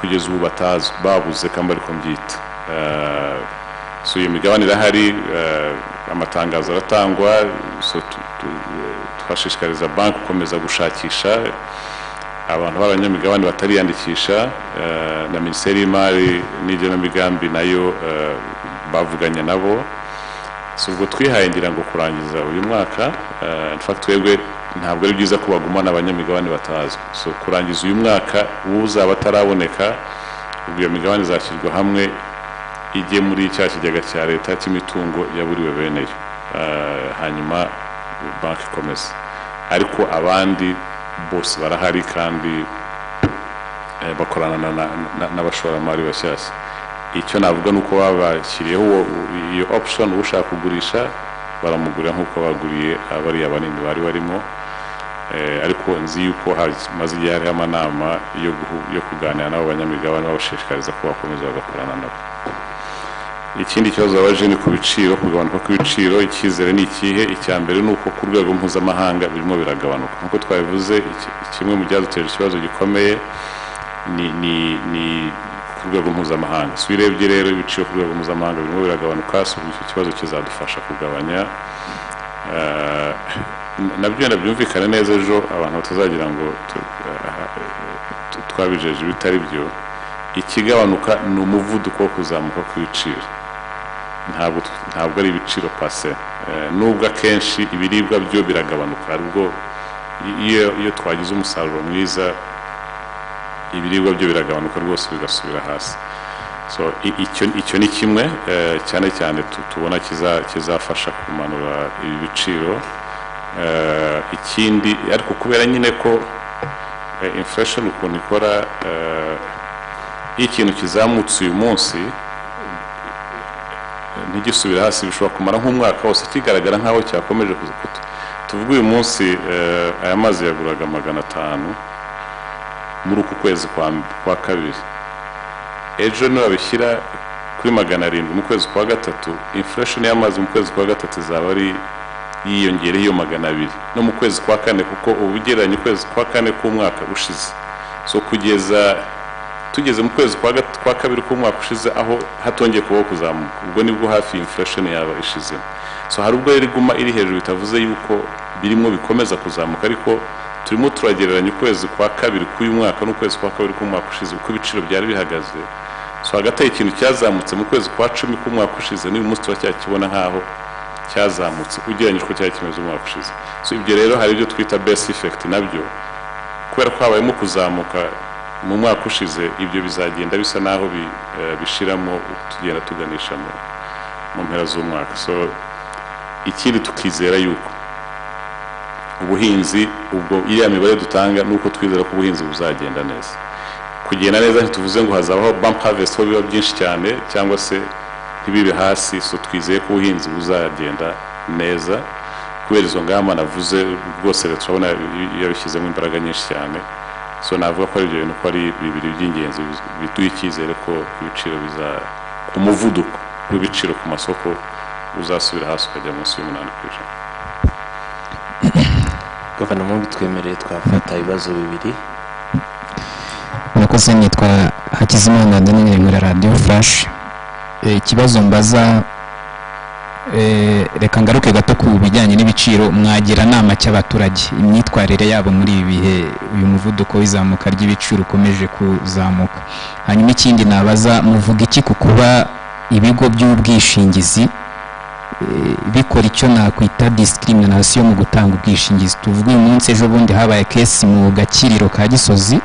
kugeza ubu batazwi babuze kandi ariko mbyita, so iyo migabane irahari, amatangazo aratangwa, so twashishikariza banki gukomeza gushakisha abantu b'abanyamigabane batariyandikisha, na Minisiteri y'Imari n'Igenamigambi nayo bavuganye nabo. So ubwo twihaye ngira ngo kurangiza uyu mwaka, in fact twebwe ntabwo ari byiza ko bagumana abanyamigabane batazwi, so kurangiza uyu mwaka uzaba ataraboneka ubwo iyo migabane izashyirwa hamwe ijye muri cya kigega cya leta cy'imitungo yaburiwe beneyo, hanyuma banki ikomeza, ariko abandi bose barahari kandi bakorana n'abashoramari bashyashya. Icyo navuga nuko babashyiriyeho iyo option, ushaka kugurisha baramugurira nk'uko baguriye abariya banini bari barimo, ariko nzi yuko maze igihe hariho amanama yo kuganira n'abo banyamigabane babashishikariza ko bakomeza bagakorana nabo. Ikindi kibazo babaje ni ku biciro, kugabanuka kw'ibiciro. Icyizere ni ikihe? Icya mbere ni uko ku rwego mpuzamahanga birimo biragabanuka, nk'uko twabivuze. Kimwe mu byaduteje ikibazo gikomeye ni ku rwego mpuzamahanga. So urebye rero ibiciro ku rwego mpuzamahanga birimo biragabanuka, so icyo kibazo kizadufasha kugabanya. Nabyo byumvikane neza ejo abantu batazagira ngo twabijeje bitari byo. Ikigabanuka ni umuvuduko wo kuzamuka kw'ibiciro, ntabwo ari ibiciro pase. Nubwo akenshi ibiribwa byo biragabanuka, aribwo iyo twagize umusaruro mwiza ibiribwa byo biragabanuka rwose bigasubira hasi. So icyo ni kimwe cyane cyane tubona kizafasha kumanura ibi biciro. Ikindi ariko kubera nyine ko inflation ukuntu ikora, ikintu kizamutse uyu munsi ntigisubira hasi, bishobora kumara nk'umwaka wose kigaragara nk'aho cyakomeje kuzukuta. Tuvuga uyu munsi aya mazi yaguraga 500 muri uku kwezi kwa kabiri, ejo nibabishyira kuri 700 mu kwezi kwa gatatu, inflation y'amazi mu kwezi kwa gatatu izaba ari yiyongereye iyo 200 no mu kwezi kwa kane, kuko ubugereranye ukwezi kwa kane k'umwaka ushize. So tugeze mu kwezi kwa kabiri k'umwaka ushize aho hatongeye kubaho kuzamuka, ubwo nibwo hafi inflation yaba ishizemo. So hari ubwo iguma iri hejuru, bitavuze yuko birimo bikomeza kuzamuka, ariko turimo turagereranya ukwezi kwa kabiri k'uyu mwaka n'ukwezi kwa kabiri k'umwaka ushize uko ibiciro byari bihagaze. So hagati ikintu cyazamutse mu kwezi kwa 10 k'umwaka ushize n'uyu munsi turacyakibona nkaho cyazamutse ugereranyije uko cyari kimeze umwaka ushize. So ibyo rero hari ibyo twita base effect, nabyo kubera ko habayemo kuzamuka mu mwaka ushize, ibyo bizagenda bisa naho bishiramo tugenda tuganisha mu mpera z'umwaka. So ikindi tukizera yuko ubuhinzi, ubwo iriya mibare dutanga nuko twizera ko ubuhinzi buzagenda neza. Kugenda neza ntituvuze ngo hazabaho bump harvest ho biba byinshi cyane cyangwa se ntibibe hasi. So twizeye ko ubuhinzi buzagenda neza kubera izo ngamba navuze. Rwose leta turabona yabishyizemo imbaraga nyinshi cyane. So navuga ko ari ibyo bintu ko ari bibiri by'ingenzi biduha icyizere ko ibiciro umuvuduko w'ibiciro ku masoko uzasubira hasi ukajya munsi y'8%. Guverinoma bitwemereye twafata ibibazo bibiri. Murakoze. Nitwa Hakizimana Daniel muri Radio Flash. Ikibazo mbaza reka ngaruke gato ku bijyanye n'ibiciro mwagira nama cy'abaturage imyitwarire yabo muri ibi bihe uyu muvuduko w'izamuka ry'ibiciro ukomeje kuzamuka. Hanyuma ikindi nabaza muvuga iki ku kuba ibigo by'ubwishingizi bikora icyo nakwita discrimination mu gutanga ubwishingizi? Tuvuga uyu munsi ejo bundi habaye kesi mu Gakiriro ka Gisozi,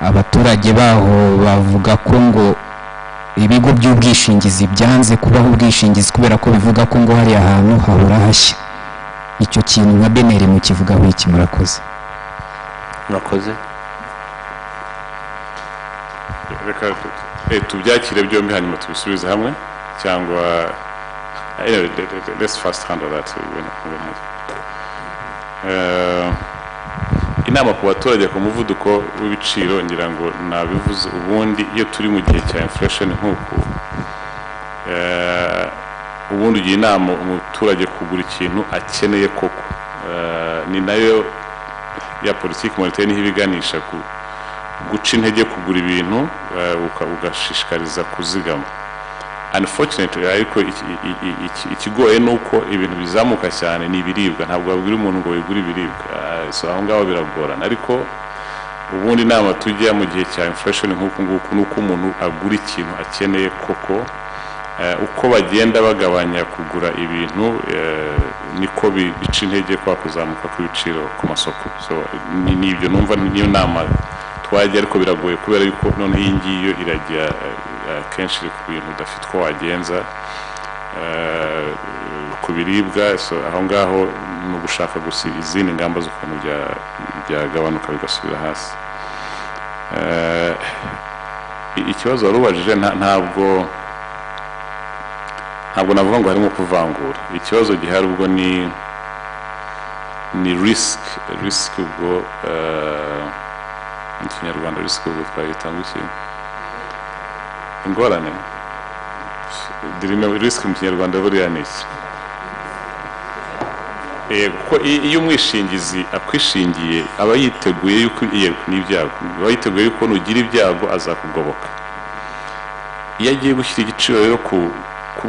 abaturage baho bavuga ko ngo ibigo by'ubwishingizi byanze kubaho ubwishingizi kubera ko bivuga ko ngo hari ahantu hahora hashya. Icyo kintu nka benere mu kivugaho iki? Murakoze. Reka tubyakire byombi hanyuma tubisubize hamwe, cyangwa let's first handle that. Inama ku baturage ku muvuduko w'ibiciro ngira ngo nabivuze ubundi iyo turi mu gihe cya inflation nk'uku, ubundi ugiye inama umuturage kugura ikintu akeneye koko, ni nayo ya politiki monetaire niho ibiganisha guca intege kugura ibintu ugashishikariza kuzigama. Unfortunately ariko ikigoye nuko ibintu bizamuka cyane ni ibiribwa, ntabwo babwira umuntu ngo wigure ibiribwa, so aho ngaho biragorana. Ariko ubundi inama tujya mu gihe cya inflation nk'uku nguku nuko umuntu agura ikintu akeneye koko, uko bagenda bagabanya kugura ibintu niko bica intege kwa kuzamuka kw'ibiciro ku masoko. So ni ibyo numva niyo nama twajya, ariko biragoye kubera yuko none iyi ngiyo irajya kenshi ku bintu udafite uko wagenza ku biribwa. So aho ngaho ni ugushaka gusa izindi ngamba z'ukuntu byagabanuka bigasubira hasi. Ikibazo wari ubajije ntabwo navuga ngo harimo kuvangura. Ikibazo gihari ubwo ni risk ubwo mu Kinyarwanda risk ubwo twayita ngo iki, ingorane dirime. Risk mu Kinyarwanda buriya ni iki? Kuko iyo umwishingizi akwishingiye aba yiteguye yuko n'ibyago, aba yiteguye yuko nugira ibyago azakugoboka. Iyo agiye gushyira igiciro rero ku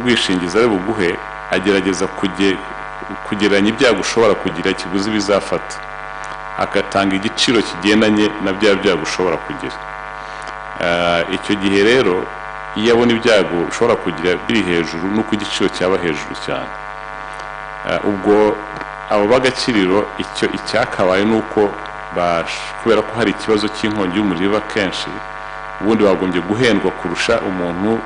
bwishingizi ari buguhe, agerageza kugereranya ibyago ushobora kugira ikiguzi bizafata, agatanga igiciro kigendanye na bya byago ushobora kugira. Icyo gihe rero iyo abona ibyago ushobora kugira biri hejuru nuko igiciro cyaba hejuru cyane. Ubwo abo b'Agakiriro icyakabaye nuko kubera ko hari ikibazo cy'inkongi y'umuriro kenshi, ubundi bagombye guhendwa kurusha umuntu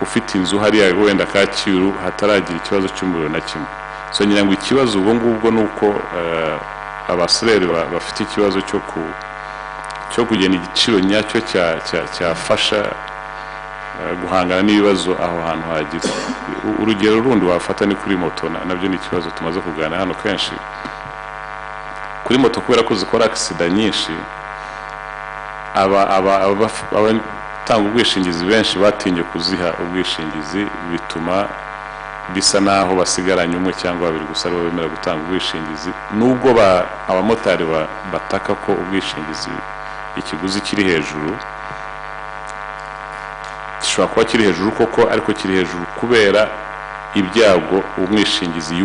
ufite inzu hariya wenda Kacyiru hataragira ikibazo cy'umuriro na kimwe. So ngira ngo ikibazo ubwo ngubwo nuko abasereri bafite ikibazo cyo kugena igiciro nyacyo cyafasha guhangana n'ibibazo aho hantu hagira. Urugero rundi wafata ni kuri moto, nabyo ni ikibazo tumaze kuganira hano kenshi. Kuri moto kubera ko zikora accident nyinshi, abatanga ubwishingizi benshi batinye kuziha ubwishingizi, bituma bisa naho basigaranye umwe cyangwa babiri gusa aribo bemera gutanga ubwishingizi, nubwo abamotari bataka ko ubwishingizi ikiguzi kiri hejuru. Gishobora kuba kiri hejuru koko, ariko kiri hejuru kubera ibyago umwishingizi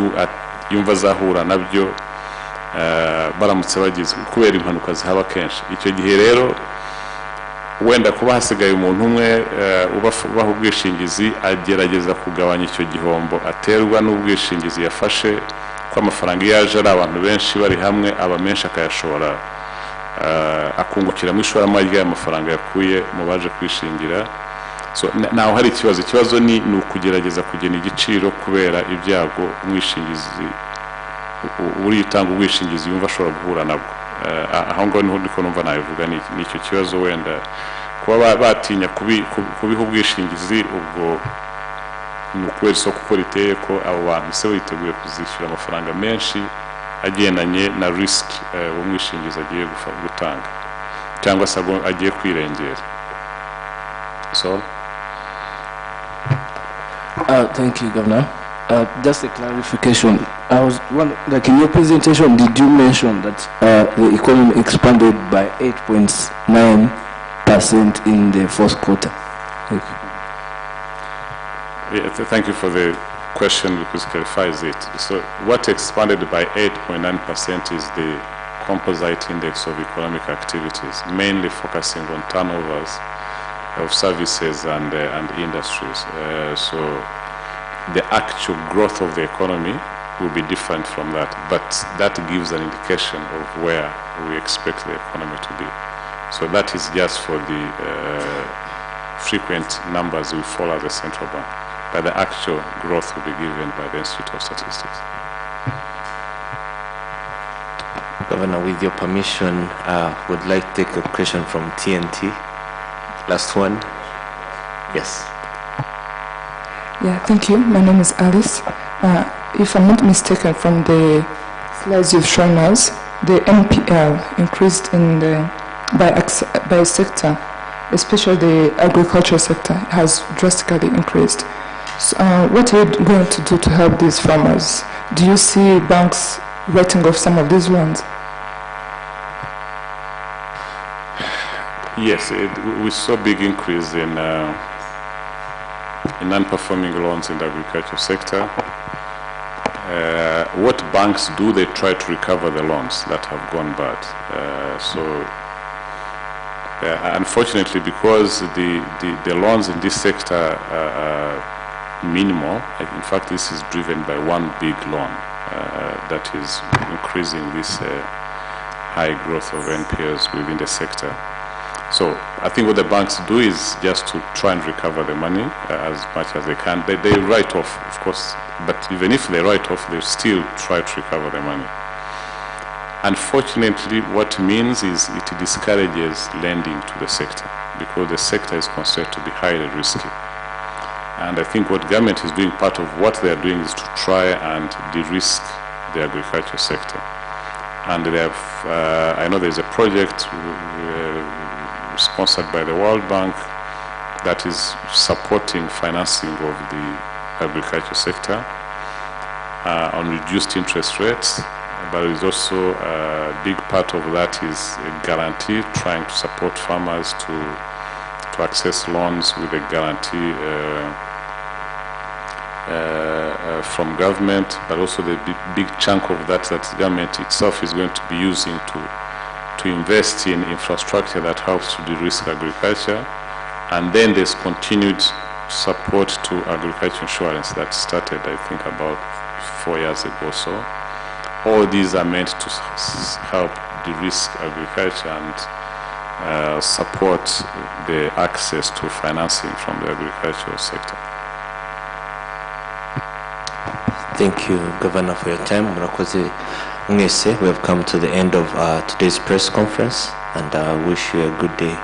yumva azahura nabyo baramutse bagize, kubera impanuka zihaba kenshi. Icyo gihe rero wenda kuba hasigaye umuntu umwe ubaha ubwishingizi, agerageza kugabanya icyo gihombo aterwa n'ubwishingizi yafashe, ko amafaranga iyo yaje ari abantu benshi bari hamwe aba menshi, akayashobora akungukira mu ishoramari ry'amafaranga yakuye mu baje kwishingira. So naho hari ikibazo ni ukugerageza kugena igiciro kubera ibyago umwishingizi uri utanga ubwishingizi yumva ashobora guhura nabwo. Aho ngaho niho ndiko numva nabivuga ni icyo kibazo, wenda kuba batinya kubiha ubwishingizi ubwo ni ukubera isoko uko riteye, ko abo bantu se biteguye kuzishyura amafaranga menshi agendanye na risk umwishingizi agiye gutanga cyangwa se agiye kwirengera. So thank you, Governor. Just a clarification. I was wondering, like in your presentation, did you mention that the economy expanded by 8.9% in the first quarter? Thank you. Thank you for the question because it clarifies it. So what expanded by 8.9% is the composite index of economic activities, mainly focusing on turnovers of services and industries. So the actual growth of the economy will be different from that, but that gives an indication of where we expect the economy to be. So that is just for the frequent numbers we follow as the central bank, but the actual growth will be given by the Institute of Statistics. Governor, with your permission, would like to take a question from TNT. Last one. Yes. Yeah, thank you. My name is Alice. If I'm not mistaken, from the slides you've shown us, the NPL increased in by sector, especially the agricultural sector has drastically increased. So, what are you going to do to help these farmers? Do you see banks writing off some of these loans? Yes, we saw a big increase in non-performing loans in the agricultural sector. What banks do, they try to recover the loans that have gone bad. Unfortunately, because the loans in this sector are minimal, in fact, this is driven by one big loan that is increasing this high growth of NPLs within the sector. So I think what the banks do is just to try and recover the money as much as they can. They write off, of course, but even if they write off, they still try to recover the money. Unfortunately, what it means is it discourages lending to the sector because the sector is considered to be highly risky. And I think what government is doing, part of what they are doing is to try and de-risk the agricultural sector. And they have, I know there's a project sponsored by the World Bank that is supporting financing of the agricultural sector on reduced interest rates, but it's also a big part of that is a guarantee, trying to support farmers to access loans with a guarantee from government, but also the big chunk of that the government itself is going to be using to invest in infrastructure that helps to de-risk agriculture. And then there's continued support to agriculture insurance that started, I think, about 4 years ago or so. All these are meant to help de-risk agriculture and support the access to financing from the agricultural sector. Thank you, Governor, for your time. We have come to the end of today's press conference, and I wish you a good day.